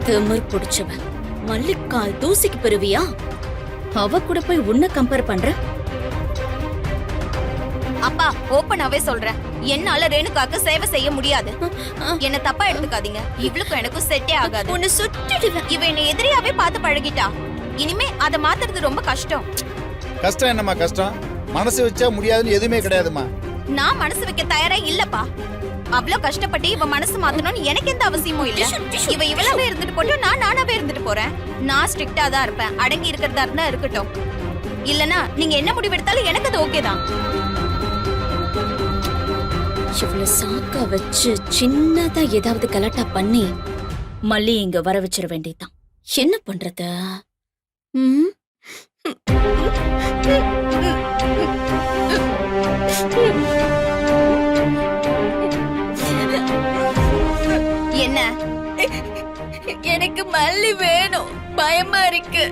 திமிர் புடிச்சவ மல்லிக்கால் தூசிக்கு பெறுவியா? அவ கூட போய் உன்னை கம்பேர் பண்ற? அப்பா ஓப்பனாவே சொல்றேன், என்னால ரேணுகாக்கு சேவை செய்ய முடியாது. என்ன தப்பா எடுத்துக்காதீங்க, இவளுக்கும் எனக்கும் செட்டே ஆகாது. உன்னை சுட்டிடுவேன். இவ என்ன எதிரியாவே பார்த்து பழகிட்டா. இனிமே அதை மாத்துறது ரொம்ப கஷ்டம். கஷ்டம் என்னம்மா கஷ்டம்? மனசு வச்சா முடியாதுன்னு எதுவுமே கிடையாதுமா. நான் மனசு வைக்க தயாரா இல்லப்பா. அவ்ளோ கஷ்டப்பட்டு இவ மனசு மாத்தணும்னு எனக்கு எந்த அவசியமும் இல்ல. இவ இவளாவே இருந்துட்டு போட்டு நான் நானாவே இருந்துட்டு போறேன். நான் ஸ்ட்ரிக்டா தான் இருப்பேன். அடங்கி இருக்கிறதா இருந்தா இருக்கட்டும். இல்லனா நீங்க என்ன முடிவெடுத்தாலும் எனக்கு அது ஓகே தான். இவ்வளவு சாக்கா வச்சு சின்னதா ஏதாவது கலாட்டா பண்ணி மல்லி இங்க வர வச்சிட வேண்டியதுதான். என்ன பண்றது? என்ன? எனக்கு மல்லி வேணும், பயமா இருக்கு.